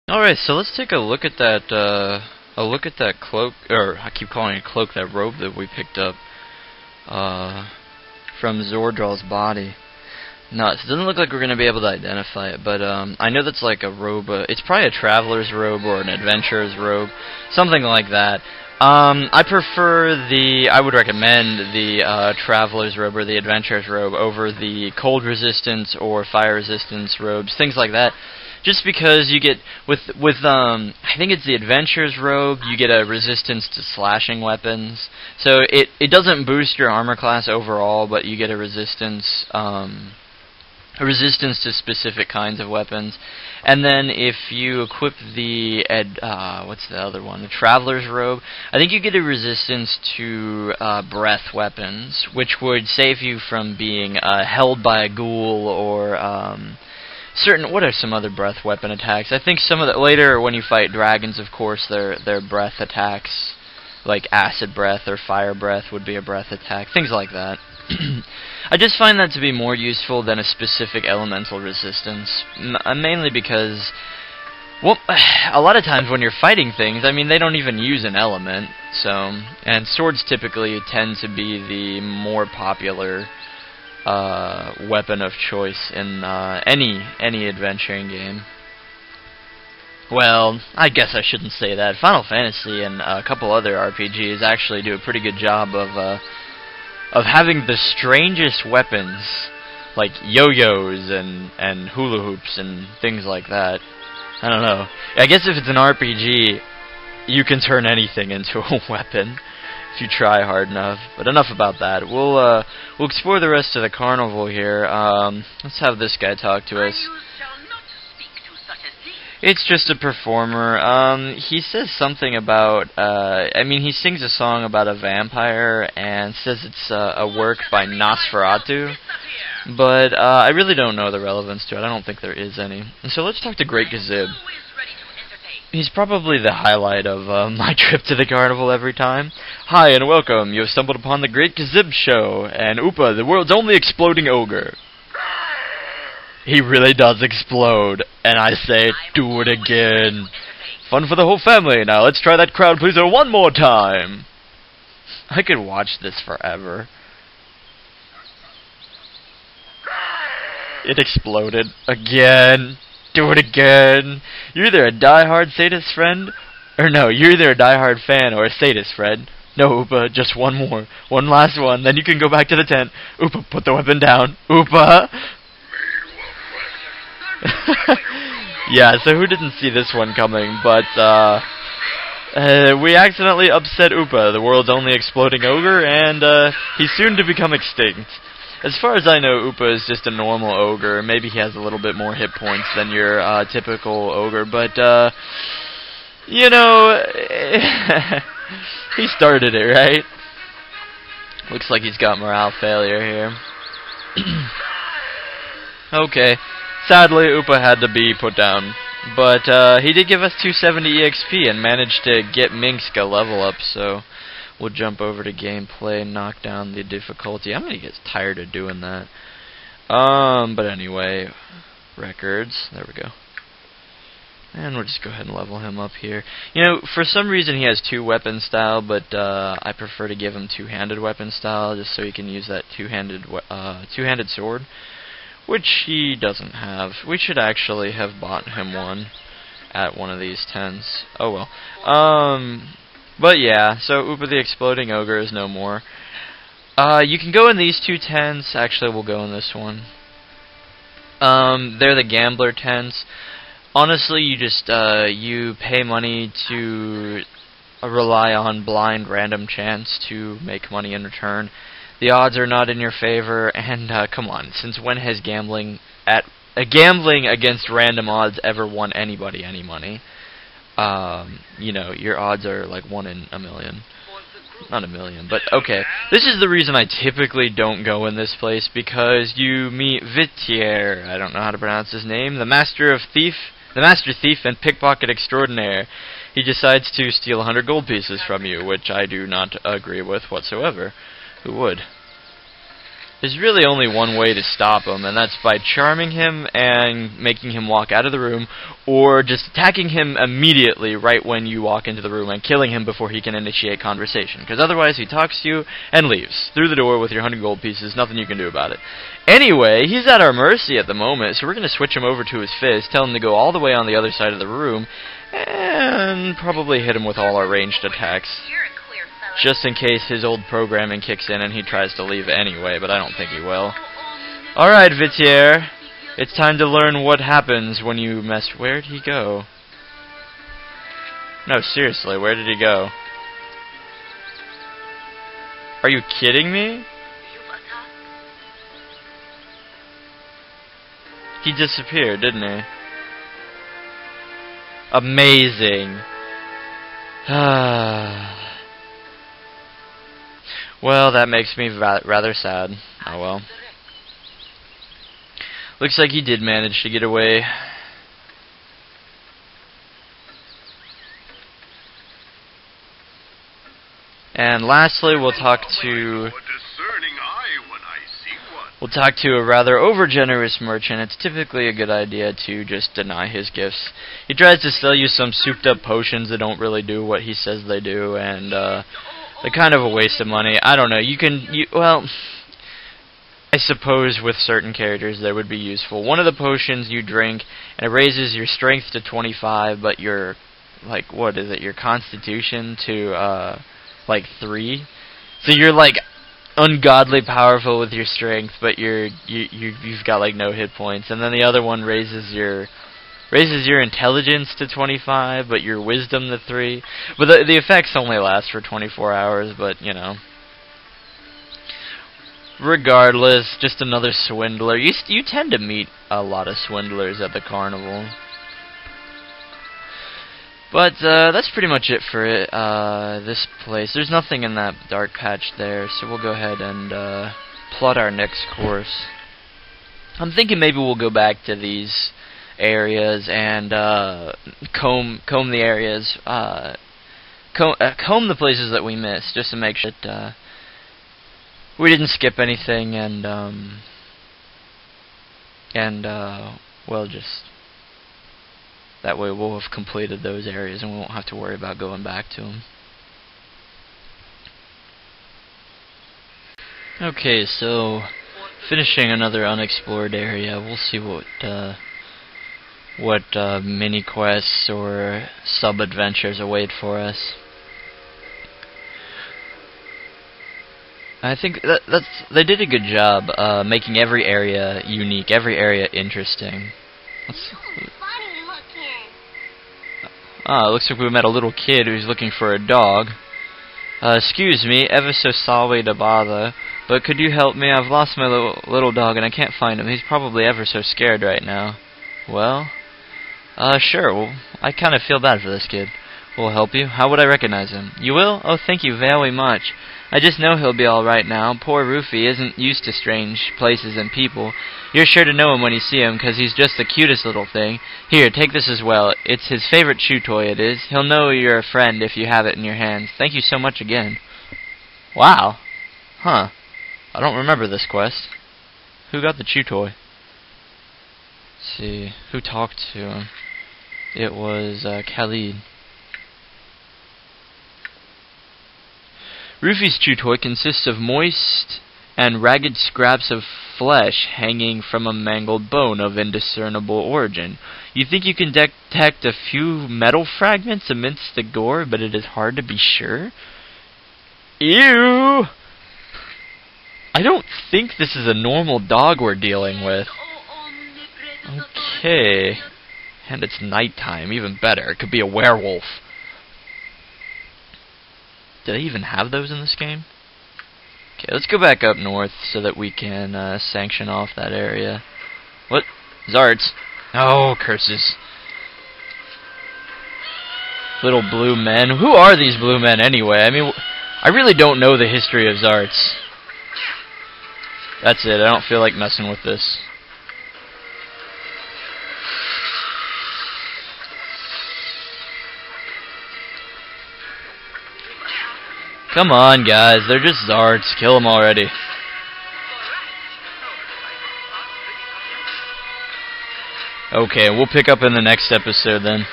Alright, so let's take a look at that cloak, or I keep calling it a cloak, that robe that we picked up from Zordral's body. Nuts. It doesn't look like we're going to be able to identify it, but I know that's like a robe. It's probably a traveler's robe or an adventurer's robe, something like that. I would recommend the traveler's robe or the adventurer's robe over the cold resistance or fire resistance robes, things like that. Just because you get I think it's the adventurer's robe, you get a resistance to slashing weapons. So it doesn't boost your armor class overall, but you get a resistance to specific kinds of weapons. And then if you equip the what's the other one? The Traveler's Robe, I think you get a resistance to breath weapons, which would save you from being held by a ghoul or what are some other breath weapon attacks? I think some of the later when you fight dragons, of course, their breath attacks, like acid breath or fire breath would be a breath attack, things like that. I just find that to be more useful than a specific elemental resistance, mainly because, well, a lot of times when you're fighting things, I mean, they don't even use an element, and swords typically tend to be the more popular weapon of choice in any adventuring game. Well, I guess I shouldn't say that. Final Fantasy and a couple other RPGs actually do a pretty good job of having the strangest weapons, like yo-yos and hula hoops and things like that. I don't know. I guess if it's an RPG, you can turn anything into a weapon if you try hard enough. But enough about that. We'll explore the rest of the carnival here. Let's have this guy talk to us. It's just a performer. He says something about, he sings a song about a vampire and says it's a work by Nosferatu. But I really don't know the relevance to it. I don't think there is any. And so let's talk to Great Gazib. He's probably the highlight of my trip to the carnival every time. Hi and welcome. You have stumbled upon the Great Gazib show and Upa, the world's only exploding ogre. He really does explode, and I say, do it again. Fun for the whole family. Now let's try that crowd pleaser one more time. I could watch this forever. It exploded again. Do it again. You're either a die-hard sadist friend, or no, you're either a die-hard fan or a sadist friend. No, Upa, just one more. One last one, then you can go back to the tent. Upa, put the weapon down. Upa! Yeah, so who didn't see this one coming, but we accidentally upset Upa, the world's only exploding ogre, and he's soon to become extinct. As far as I know, Upa is just a normal ogre. Maybe he has a little bit more hit points than your typical ogre, but you know, he started it, right? Looks like he's got morale failure here. Okay. Sadly, Upa had to be put down, but he did give us 270 EXP and managed to get Minsk a level up, so we'll jump over to gameplay and knock down the difficulty. I'm gonna get tired of doing that. But anyway, records, there we go. And we'll just go ahead and level him up here. You know, for some reason he has two weapon style, but I prefer to give him two-handed weapon style, just so he can use that two-handed sword. Which he doesn't have. We should actually have bought him one at one of these tents. Oh well. But yeah, so Upa the Exploding Ogre is no more. You can go in these two tents. Actually, we'll go in this one. They're the gambler tents. Honestly, you just you pay money to rely on blind random chance to make money in return. The odds are not in your favor, and come on, since when has gambling against random odds ever won anybody any money? You know, your odds are like 1 in a million. Not a million, but okay. This is the reason I typically don't go in this place, because you meet Vitier, I don't know how to pronounce his name, the master thief and pickpocket extraordinaire. He decides to steal 100 gold pieces from you, which I do not agree with whatsoever. Who would? there's really only one way to stop him, and that's by charming him and making him walk out of the room, or just attacking him immediately right when you walk into the room and killing him before he can initiate conversation. Because otherwise he talks to you and leaves through the door with your 100 gold pieces, nothing you can do about it. Anyway, he's at our mercy at the moment, so we're going to switch him over to his fist, tell him to go all the way on the other side of the room, and probably hit him with all our ranged attacks. Just in case his old programming kicks in and he tries to leave anyway, but I don't think he will. Alright, Vitier. It's time to learn what happens when you mess... Where'd he go? No, seriously, where did he go? Are you kidding me? He disappeared, didn't he? Amazing. Well, that makes me rather sad. Oh well. Looks like he did manage to get away. And lastly, we'll talk to a rather overgenerous merchant. It's typically a good idea to just deny his gifts. He tries to sell you some souped-up potions that don't really do what he says they do, and they're kind of a waste of money. I don't know. Well, I suppose with certain characters they would be useful. One of the potions you drink, and it raises your strength to 25, but your, like, what is it, your constitution to, like, 3. So you're, like, ungodly powerful with your strength, but you've got, like, no hit points. And then the other one raises your intelligence to 25, but your wisdom to 3. But the effects only last for 24 hours, but, you know. Regardless, just another swindler. You tend to meet a lot of swindlers at the carnival. But, that's pretty much it for it, this place. There's nothing in that dark patch there, so we'll go ahead and, plot our next course. I'm thinking maybe we'll go back to these areas and comb the areas, comb the places that we missed, just to make sure that we didn't skip anything, and well, just that way we'll have completed those areas and we won't have to worry about going back to them. Okay, so finishing another unexplored area. We'll see what mini quests or sub adventures await for us. I think they did a good job making every area unique, every area interesting. It looks like we met a little kid who's looking for a dog. Excuse me, ever so sorry to bother, but could you help me? I've lost my little dog and I can't find him. He's probably ever so scared right now. Well, sure. Well, I kind of feel bad for this kid. We'll help you. How would I recognize him? You will? Oh, thank you very much. I just know he'll be alright now. Poor Rufy isn't used to strange places and people. You're sure to know him when you see him, 'cause he's just the cutest little thing. Here, take this as well. It's his favorite chew toy, it is. He'll know you're a friend if you have it in your hands. Thank you so much again. Wow. Huh. I don't remember this quest. Who got the chew toy? Let's see. Who talked to him? It was, Khalid. Rufy's chew toy consists of moist and ragged scraps of flesh hanging from a mangled bone of indiscernible origin. You think you can detect a few metal fragments amidst the gore, but it is hard to be sure? Ew! I don't think this is a normal dog we're dealing with. Okay. And it's nighttime, even better. It could be a werewolf. Do they even have those in this game? Okay, let's go back up north so that we can sanction off that area. What? Zarts. Oh, curses. Little blue men. Who are these blue men anyway? I mean, I really don't know the history of Zarts. That's it. I don't feel like messing with this. Come on, guys. They're just Zarts. Kill them already. Okay, we'll pick up in the next episode then.